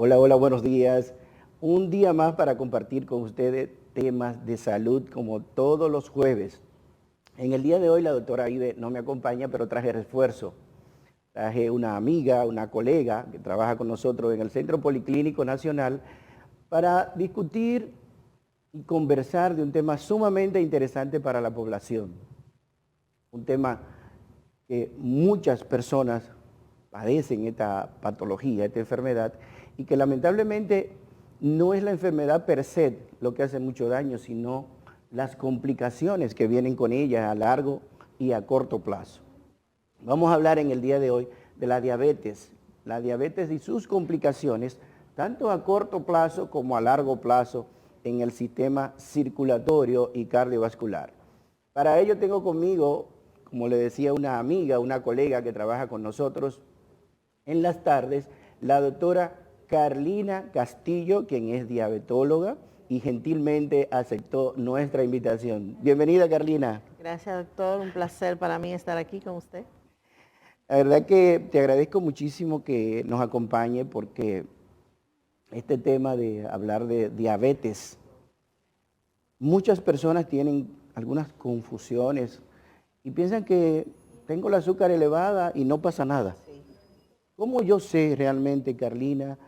Hola, hola, buenos días. Un día más para compartir con ustedes temas de salud como todos los jueves. En el día de hoy la doctora Aide no me acompaña, pero traje refuerzo. Traje una amiga, una colega que trabaja con nosotros en el Centro Policlínico Nacional para discutir y conversar de un tema sumamente interesante para la población. Un tema que muchas personas padecen esta patología, esta enfermedad, y que lamentablemente no es la enfermedad per se lo que hace mucho daño, sino las complicaciones que vienen con ella a largo y a corto plazo. Vamos a hablar en el día de hoy de la diabetes y sus complicaciones, tanto a corto plazo como a largo plazo en el sistema circulatorio y cardiovascular. Para ello tengo conmigo, como le decía, una amiga, una colega que trabaja con nosotros en las tardes, la doctora Carlina Castillo, quien es diabetóloga y gentilmente aceptó nuestra invitación. Bienvenida, Carlina. Gracias, doctor. Un placer para mí estar aquí con usted. La verdad que te agradezco muchísimo que nos acompañe porque este tema de hablar de diabetes, muchas personas tienen algunas confusiones y piensan que tengo el azúcar elevada y no pasa nada. Sí. ¿Cómo yo sé realmente, Carlina,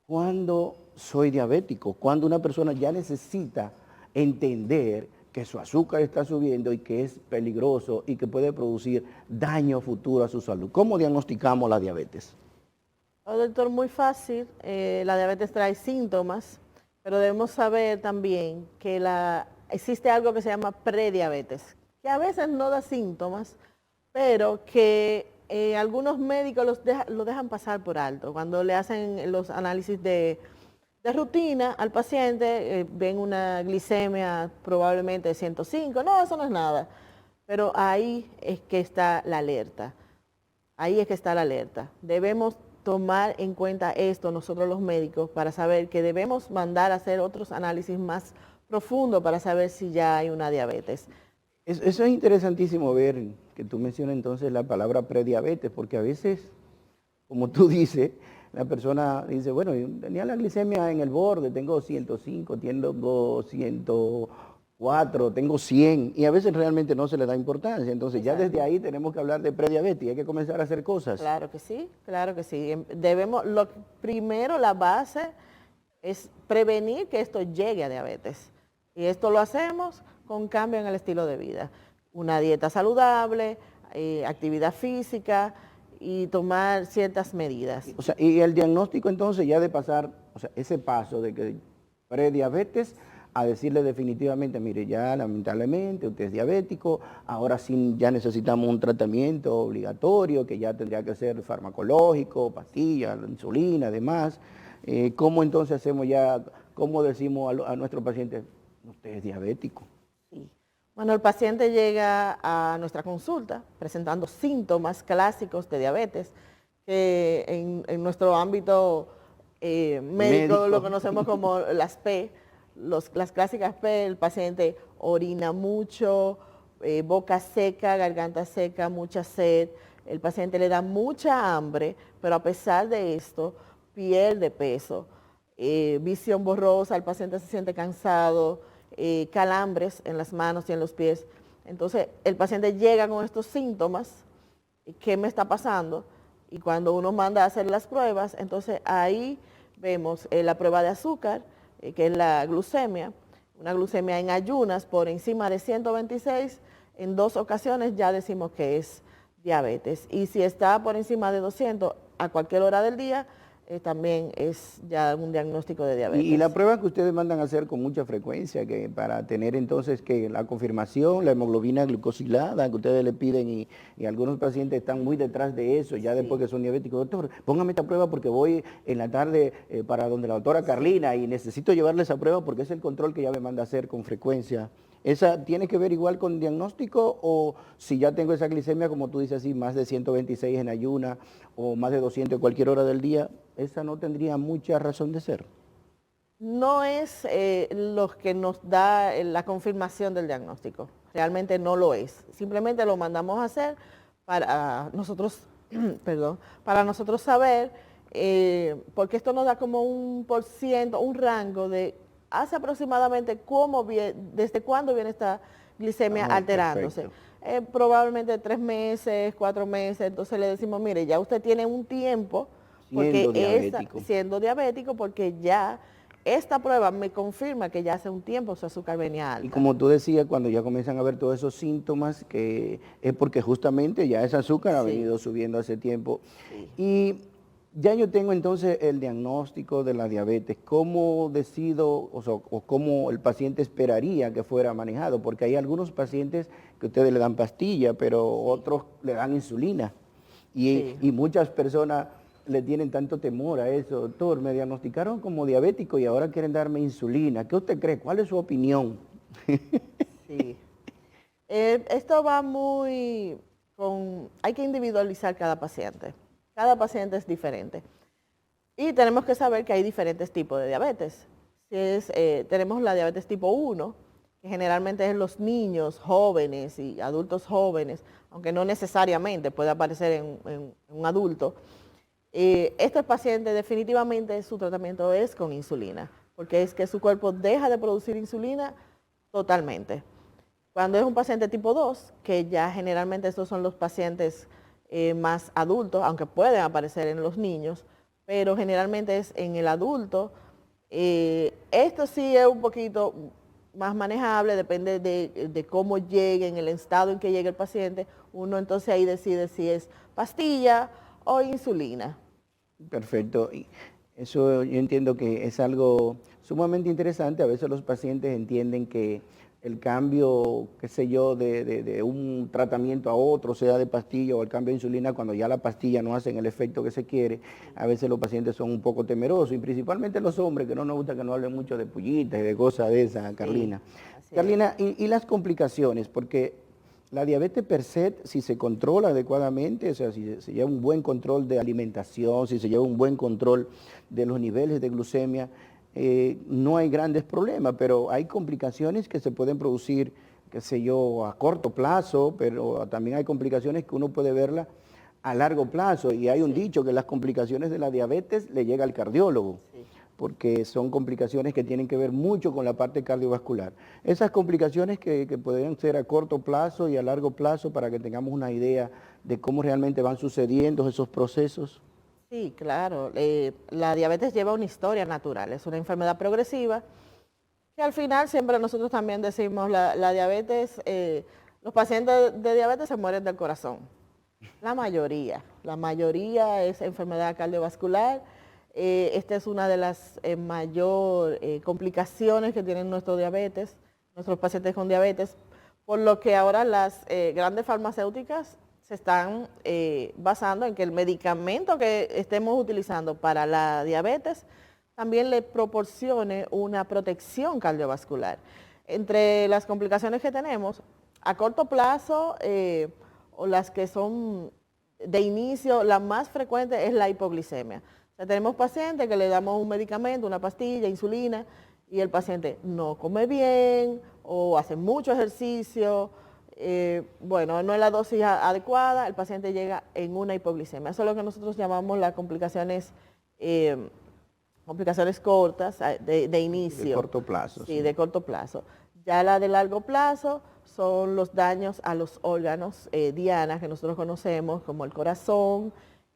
cuándo soy diabético? Cuando una persona ya necesita entender que su azúcar está subiendo y que es peligroso y que puede producir daño futuro a su salud. ¿Cómo diagnosticamos la diabetes? Oh, doctor, muy fácil. La diabetes trae síntomas, pero debemos saber también que existe algo que se llama prediabetes, que a veces no da síntomas, pero que algunos médicos lo dejan pasar por alto. Cuando le hacen los análisis de rutina al paciente, ven una glicemia probablemente de 105, no, eso no es nada, pero ahí es que está la alerta. Ahí es que está la alerta. Debemos tomar en cuenta esto nosotros los médicos para saber que debemos mandar a hacer otros análisis más profundos para saber si ya hay una diabetes. Eso es interesantísimo ver que tú mencionas entonces la palabra prediabetes, porque a veces, como tú dices, la persona dice, bueno, yo tenía la glicemia en el borde, tengo 105, tengo 104, tengo 100, y a veces realmente no se le da importancia. Entonces ya desde Exacto. ahí tenemos que hablar de prediabetes y hay que comenzar a hacer cosas. Claro que sí, claro que sí. Primero, la base es prevenir que esto llegue a diabetes. Y esto lo hacemos con cambio en el estilo de vida. Una dieta saludable, actividad física y tomar ciertas medidas. O sea, y el diagnóstico entonces ya de pasar, o sea, ese paso de que prediabetes a decirle definitivamente, mire, ya lamentablemente usted es diabético, ahora sí ya necesitamos un tratamiento obligatorio que ya tendría que ser farmacológico, pastillas, insulina, además. ¿Cómo entonces hacemos ya, cómo decimos a nuestro paciente, usted es diabético? Sí. Bueno, el paciente llega a nuestra consulta presentando síntomas clásicos de diabetes, que en nuestro ámbito médico lo Médico. conocemos como las P, las clásicas P. El paciente orina mucho, boca seca, garganta seca, mucha sed. El paciente le da mucha hambre, pero a pesar de esto pierde peso. Visión borrosa, el paciente se siente cansado, calambres en las manos y en los pies. Entonces, el paciente llega con estos síntomas. ¿Qué me está pasando? Y cuando uno manda a hacer las pruebas, entonces ahí vemos la prueba de azúcar, que es la glucemia, una glucemia en ayunas por encima de 126, en 2 ocasiones ya decimos que es diabetes. Y si está por encima de 200 a cualquier hora del día, también es ya un diagnóstico de Y la diabetes. prueba que ustedes mandan a hacer con mucha frecuencia, que para tener entonces que la confirmación, la hemoglobina glucosilada que ustedes le piden y algunos pacientes están muy detrás de eso, ya después Sí, que son diabéticos, doctor, póngame esta prueba porque voy en la tarde para donde la doctora sí. Carlina y necesito llevarle esa prueba porque es el control que ella me manda a hacer con frecuencia. ¿Esa tiene que ver igual con diagnóstico o si ya tengo esa glicemia, como tú dices así, más de 126 en ayuna o más de 200 en cualquier hora del día, esa no tendría mucha razón de ser? No es lo que nos da la confirmación del diagnóstico, realmente no lo es. Simplemente lo mandamos a hacer para nosotros, perdón, para nosotros saber porque esto nos da como un por ciento, un rango de hace aproximadamente desde cuándo viene esta glicemia alterándose. Perfecto. Probablemente 3 meses, 4 meses, entonces le decimos, mire, ya usted tiene un tiempo porque Siendo diabético. siendo diabético, porque ya esta prueba me confirma que ya hace un tiempo su azúcar venía Y alta. como tú decías, cuando ya comienzan a ver todos esos síntomas, que es porque justamente ya ese azúcar ha Sí, venido subiendo hace tiempo. sí. Y ya yo tengo entonces el diagnóstico de la diabetes. ¿Cómo decido o cómo el paciente esperaría que fuera manejado? Porque hay algunos pacientes que ustedes le dan pastilla, pero otros le dan insulina. Sí. Y muchas personas le tienen tanto temor a eso. Doctor, me diagnosticaron como diabético y ahora quieren darme insulina. ¿Qué usted cree? ¿Cuál es su opinión? Sí. Esto va hay que individualizar cada paciente. Cada paciente es diferente. Y tenemos que saber que hay diferentes tipos de diabetes. Tenemos la diabetes tipo 1, que generalmente es en los niños jóvenes y adultos jóvenes, aunque no necesariamente puede aparecer en un adulto. Este paciente definitivamente su tratamiento es con insulina, porque es que su cuerpo deja de producir insulina totalmente. Cuando es un paciente tipo 2, que ya generalmente estos son los pacientes más adultos, aunque pueden aparecer en los niños, pero generalmente es en el adulto. Esto sí es un poquito más manejable, depende de cómo llegue, en el estado en que llegue el paciente. Uno entonces ahí decide si es pastilla o insulina. Perfecto. Y eso yo entiendo que es algo sumamente interesante. A veces los pacientes entienden que el cambio, qué sé yo, de un tratamiento a otro, sea de pastilla o el cambio de insulina, cuando ya la pastilla no hace el efecto que se quiere, a veces los pacientes son un poco temerosos, y principalmente los hombres, que no nos gusta que nos hablen mucho de pullitas y de cosas de esas, Sí, Carlina. así es. Carlina, y las complicaciones, porque la diabetes per se, si se controla adecuadamente, o sea, si se lleva un buen control de alimentación, si se lleva un buen control de los niveles de glucemia, no hay grandes problemas, pero hay complicaciones que se pueden producir, qué sé yo, a corto plazo, pero también hay complicaciones que uno puede verla a largo plazo. Y hay un Sí, dicho que las complicaciones de la diabetes le llega al cardiólogo, sí. porque son complicaciones que tienen que ver mucho con la parte cardiovascular. Esas complicaciones que pueden ser a corto plazo y a largo plazo, para que tengamos una idea de cómo realmente van sucediendo esos procesos. Sí, claro. La diabetes lleva una historia natural, es una enfermedad progresiva que al final siempre nosotros también decimos la diabetes, los pacientes de diabetes se mueren del corazón. La mayoría es enfermedad cardiovascular. Esta es una de las mayor complicaciones que tienen nuestros pacientes con diabetes, por lo que ahora las grandes farmacéuticas se están basando en que el medicamento que estemos utilizando para la diabetes también le proporcione una protección cardiovascular. Entre las complicaciones que tenemos, a corto plazo, o las que son de inicio, la más frecuente es la hipoglicemia. O sea, tenemos pacientes que le damos un medicamento, una pastilla, insulina, y el paciente no come bien o hace mucho ejercicio, bueno, no es la dosis adecuada, el paciente llega en una hipoglicemia. Eso es lo que nosotros llamamos las complicaciones cortas, de De inicio. corto plazo, Sí, sí. de corto plazo. Ya la de largo plazo son los daños a los órganos dianas que nosotros conocemos, como el corazón,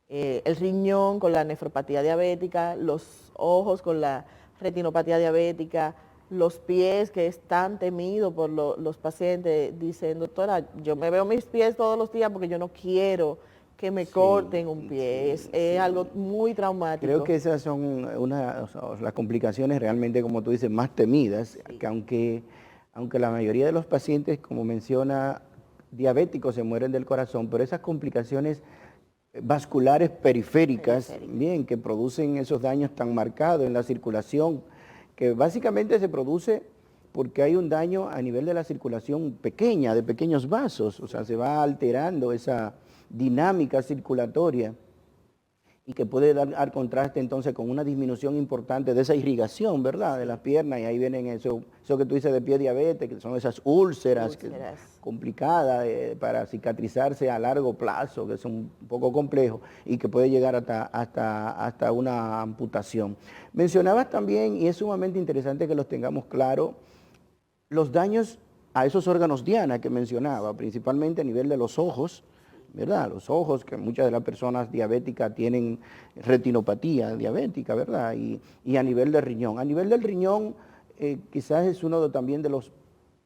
el riñón con la nefropatía diabética, los ojos con la retinopatía diabética, los pies, que es tan temido por los pacientes. Dicen, doctora, yo me veo mis pies todos los días porque yo no quiero que me Sí, corten un pie. sí, Es algo sí. muy Creo traumático. que esas son o sea, las complicaciones realmente, como tú dices, más temidas, Sí, que aunque la mayoría de los pacientes, como menciona, diabéticos se mueren del corazón, pero esas complicaciones vasculares periféricas, periférica. bien, que producen esos daños tan marcados en la circulación, que básicamente se produce porque hay un daño a nivel de la circulación pequeña, de pequeños vasos, o sea, se va alterando esa dinámica circulatoria. y que puede dar contraste entonces con una disminución importante de esa irrigación, ¿verdad? De las piernas, y ahí vienen eso que tú dices de pie diabetes, que son esas úlceras. Complicadas para cicatrizarse a largo plazo, que es un poco complejo y que puede llegar hasta una amputación. Mencionabas también, y es sumamente interesante que los tengamos claro, los daños a esos órganos diana que mencionaba, principalmente a nivel de los ojos, ¿verdad? Los ojos, que muchas de las personas diabéticas tienen retinopatía diabética, ¿verdad? Y a nivel del riñón. A nivel del riñón, quizás es uno también de los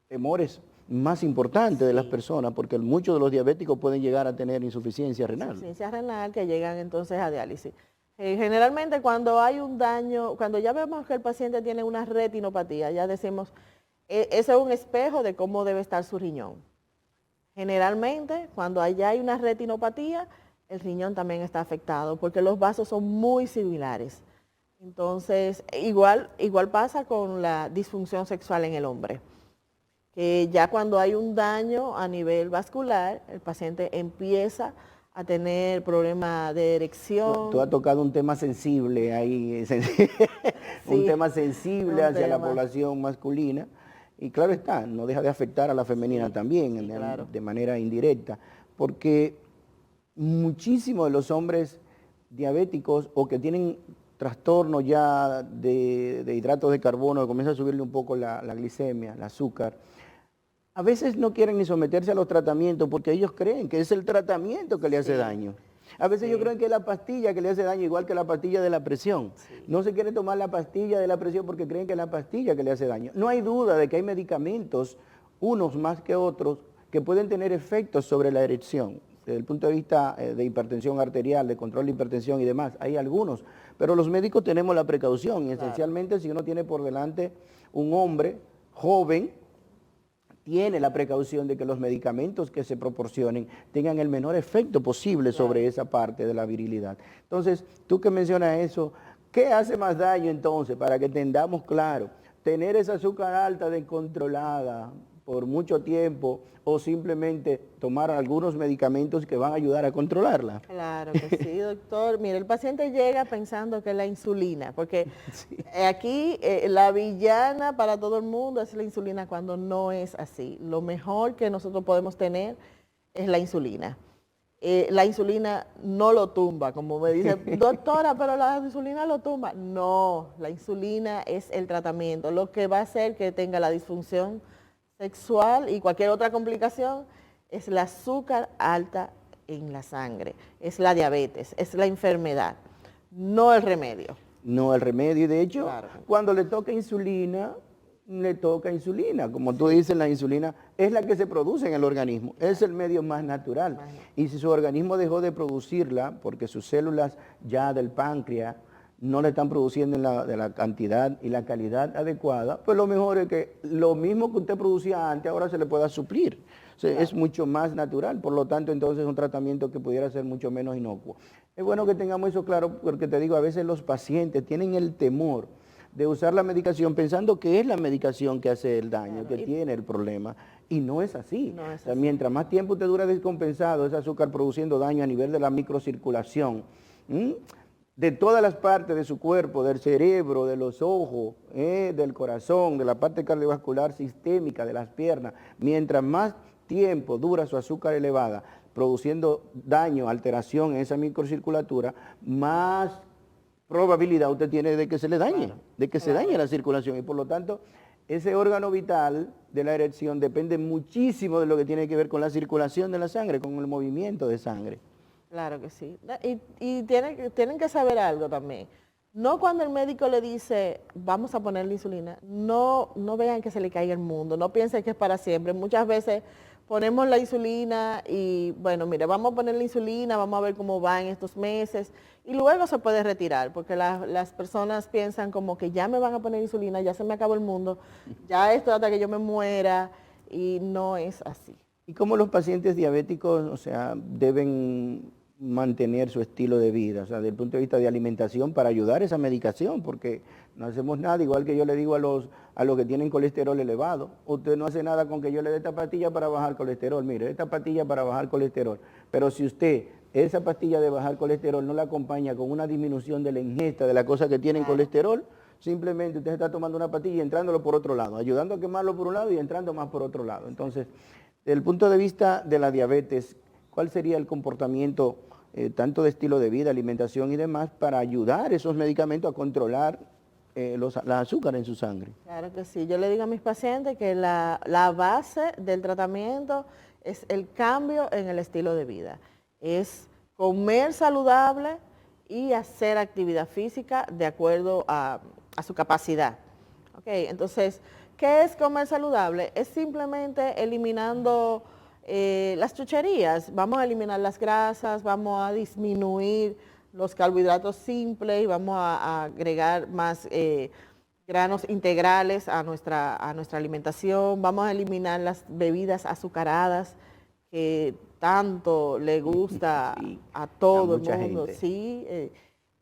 temores más importantes de las personas, porque muchos de los diabéticos pueden llegar a tener insuficiencia renal. Insuficiencia renal, que llegan entonces a diálisis. Generalmente cuando hay un daño, cuando ya vemos que el paciente tiene una retinopatía, ya decimos, ese es un espejo de cómo debe estar su riñón. Generalmente, cuando allá hay una retinopatía, el riñón también está afectado porque los vasos son muy similares. Entonces, igual pasa con la disfunción sexual en el hombre, que ya cuando hay un daño a nivel vascular, el paciente empieza a tener problemas de erección. Tú has tocado un tema sensible ahí, un tema sensible hacia la población masculina. Y claro está, no deja de afectar a la femenina también, claro, de manera indirecta, porque muchísimos de los hombres diabéticos o que tienen trastornos ya de hidratos de carbono, que comienza a subirle un poco la glicemia, el azúcar, a veces no quieren ni someterse a los tratamientos porque ellos creen que es el tratamiento que le hace daño. A veces ellos creen que es la pastilla que le hace daño, igual que la pastilla de la presión. No se quiere tomar la pastilla de la presión porque creen que es la pastilla que le hace daño. No hay duda de que hay medicamentos, unos más que otros, que pueden tener efectos sobre la erección. Desde el punto de vista de hipertensión arterial, de control de hipertensión y demás, hay algunos. Pero los médicos tenemos la precaución, y esencialmente si uno tiene por delante un hombre joven, tiene la precaución de que los medicamentos que se proporcionen tengan el menor efecto posible sobre esa parte de la virilidad. Entonces, tú que mencionas eso, ¿qué hace más daño entonces? Para que entendamos claro, tener esa azúcar alta descontrolada por mucho tiempo o simplemente tomar algunos medicamentos que van a ayudar a controlarla. Claro que sí, doctor. Mire, el paciente llega pensando que es la insulina, porque aquí la villana para todo el mundo es la insulina cuando no es así. Lo mejor que nosotros podemos tener es la insulina. La insulina no lo tumba, como me dice, doctora, pero la insulina lo tumba. No, la insulina es el tratamiento, lo que va a hacer que tenga la disfunción sexual y cualquier otra complicación es el azúcar alta en la sangre, es la diabetes, es la enfermedad, no el remedio. No el remedio, y de hecho, cuando le toca insulina, como tú dices, la insulina es la que se produce en el organismo, es el medio más natural. Y si su organismo dejó de producirla, porque sus células ya del páncreas no le están produciendo de la cantidad y la calidad adecuada, pues lo mejor es que lo mismo que usted producía antes, ahora se le pueda suplir. O sea, es mucho más natural, por lo tanto, entonces es un tratamiento que pudiera ser mucho menos inocuo. Es bueno que tengamos eso claro, porque te digo, a veces los pacientes tienen el temor de usar la medicación pensando que es la medicación que hace el daño, que tiene el problema, y no es así. O sea, mientras más tiempo te dura descompensado ese azúcar produciendo daño a nivel de la microcirculación, de todas las partes de su cuerpo, del cerebro, de los ojos, del corazón, de la parte cardiovascular sistémica, de las piernas, mientras más tiempo dura su azúcar elevada, produciendo daño, alteración en esa microcirculatura, más probabilidad usted tiene de que se le dañe, de que se dañe la circulación, y por lo tanto ese órgano vital de la erección depende muchísimo de lo que tiene que ver con la circulación de la sangre, con el movimiento de sangre. Claro que sí. Y tienen que saber algo también. No cuando el médico le dice, vamos a ponerle insulina, no vean que se le caiga el mundo, no piensen que es para siempre. Muchas veces ponemos la insulina y, bueno, mire, vamos a poner la insulina, vamos a ver cómo va en estos meses, y luego se puede retirar, porque las personas piensan como que ya me van a poner insulina, ya se me acabó el mundo, ya esto hasta que yo me muera, y no es así. ¿Y cómo los pacientes diabéticos, o sea, deben mantener su estilo de vida, o sea, desde el punto de vista de alimentación para ayudar a esa medicación? Porque no hacemos nada, igual que yo le digo a los que tienen colesterol elevado, usted no hace nada con que yo le dé esta pastilla para bajar colesterol, mire, esta pastilla para bajar colesterol, pero si usted esa pastilla de bajar colesterol no la acompaña con una disminución de la ingesta de las cosas que tienen colesterol, simplemente usted está tomando una pastilla y entrándolo por otro lado, ayudando a quemarlo por un lado y entrando más por otro lado. Entonces, desde el punto de vista de la diabetes, ¿cuál sería el comportamiento tanto de estilo de vida, alimentación y demás para ayudar esos medicamentos a controlar la azúcar en su sangre? Claro que sí. Yo le digo a mis pacientes que la base del tratamiento es el cambio en el estilo de vida. Es comer saludable y hacer actividad física de acuerdo a su capacidad. Okay, entonces, ¿qué es comer saludable? Es simplemente eliminando las chucherías. Vamos a eliminar las grasas, vamos a disminuir los carbohidratos simples y vamos a agregar más granos integrales a nuestra alimentación. Vamos a eliminar las bebidas azucaradas que tanto le gusta Sí, a todo a el mucha mundo. gente. Sí,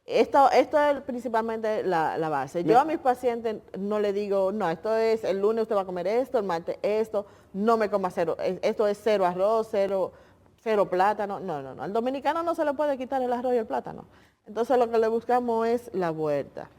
esto es principalmente la base. Yo a mis pacientes no le digo, no, esto es, el lunes usted va a comer esto, el martes esto, no me coma cero, esto es cero arroz, cero plátano. No. Al dominicano no se le puede quitar el arroz y el plátano. Entonces lo que le buscamos es la vuelta.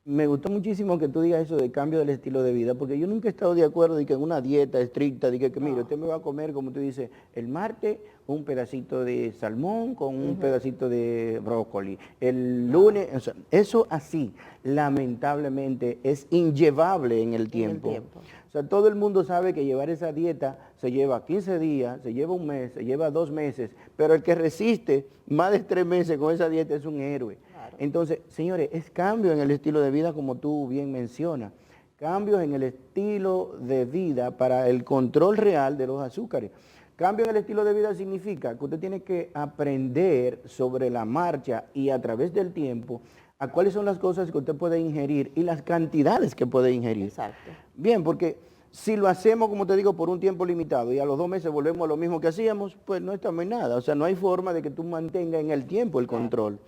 Me gustó muchísimo que tú digas eso de cambio del estilo de vida, porque yo nunca he estado de acuerdo de que en una dieta estricta, de que mire, usted me va a comer, como tú dices, el martes un pedacito de salmón con un pedacito de brócoli. El lunes, o sea, eso así, lamentablemente, es inllevable en el tiempo. O sea, todo el mundo sabe que llevar esa dieta se lleva 15 días, se lleva un mes, se lleva 2 meses, pero el que resiste más de 3 meses con esa dieta es un héroe. Entonces, señores, es cambio en el estilo de vida como tú bien mencionas. Cambios en el estilo de vida para el control real de los azúcares. Cambio en el estilo de vida significa que usted tiene que aprender sobre la marcha y a través del tiempo a cuáles son las cosas que usted puede ingerir y las cantidades que puede ingerir. Exacto. Bien, porque si lo hacemos, como te digo, por un tiempo limitado y a los 2 meses volvemos a lo mismo que hacíamos, pues no estamos en nada. O sea, no hay forma de que tú mantengas en el tiempo el control.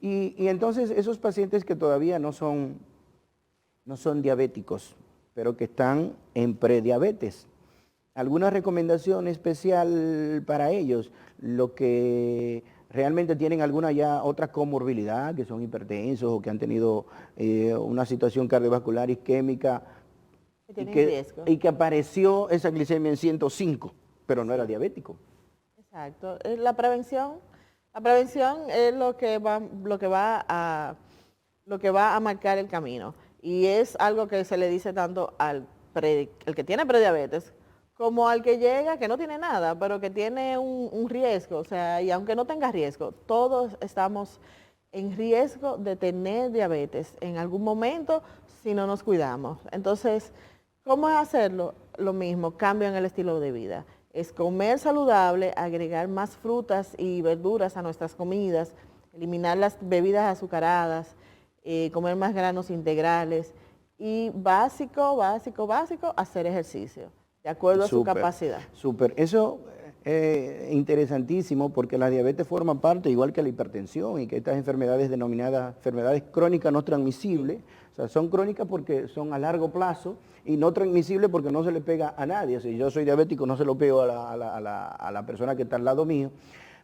Y entonces esos pacientes que todavía no son diabéticos, pero que están en prediabetes, ¿alguna recomendación especial para ellos? Lo que realmente tienen alguna ya otra comorbilidad, que son hipertensos o que han tenido una situación cardiovascular isquémica y que apareció esa glicemia en 105, pero no era diabético. Exacto. La prevención es lo que va a marcar el camino. Y es algo que se le dice tanto al que tiene prediabetes como al que llega, que no tiene nada, pero que tiene un riesgo. O sea, y aunque no tenga riesgo, todos estamos en riesgo de tener diabetes en algún momento si no nos cuidamos. Entonces, ¿cómo es hacerlo? Lo mismo, cambio en el estilo de vida. Es comer saludable, agregar más frutas y verduras a nuestras comidas, eliminar las bebidas azucaradas, comer más granos integrales y básico, hacer ejercicio, de acuerdo a su capacidad. Súper. Eso es interesantísimo porque la diabetes forma parte, igual que la hipertensión y que estas enfermedades denominadas enfermedades crónicas no transmisibles, o sea, son crónicas porque son a largo plazo y no transmisibles porque no se le pega a nadie. Si yo soy diabético no se lo pego a la persona que está al lado mío.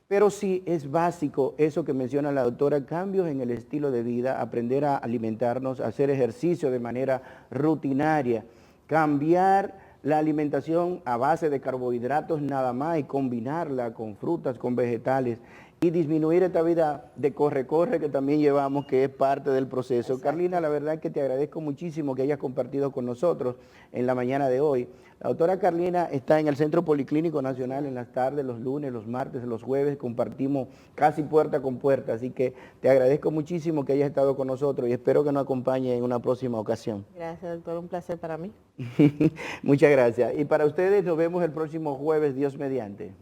Pero sí es básico eso que menciona la doctora, cambios en el estilo de vida, aprender a alimentarnos, hacer ejercicio de manera rutinaria, cambiar la alimentación a base de carbohidratos nada más y combinarla con frutas, con vegetales y disminuir esta vida de corre-corre que también llevamos, que es parte del proceso. Exacto. Carlina, la verdad es que te agradezco muchísimo que hayas compartido con nosotros en la mañana de hoy. La doctora Carlina está en el Centro Policlínico Nacional en las tardes, los lunes, los martes, los jueves, compartimos casi puerta con puerta, así que te agradezco muchísimo que hayas estado con nosotros y espero que nos acompañe en una próxima ocasión. Gracias, doctor, un placer para mí. Muchas gracias. Y para ustedes nos vemos el próximo jueves, Dios mediante.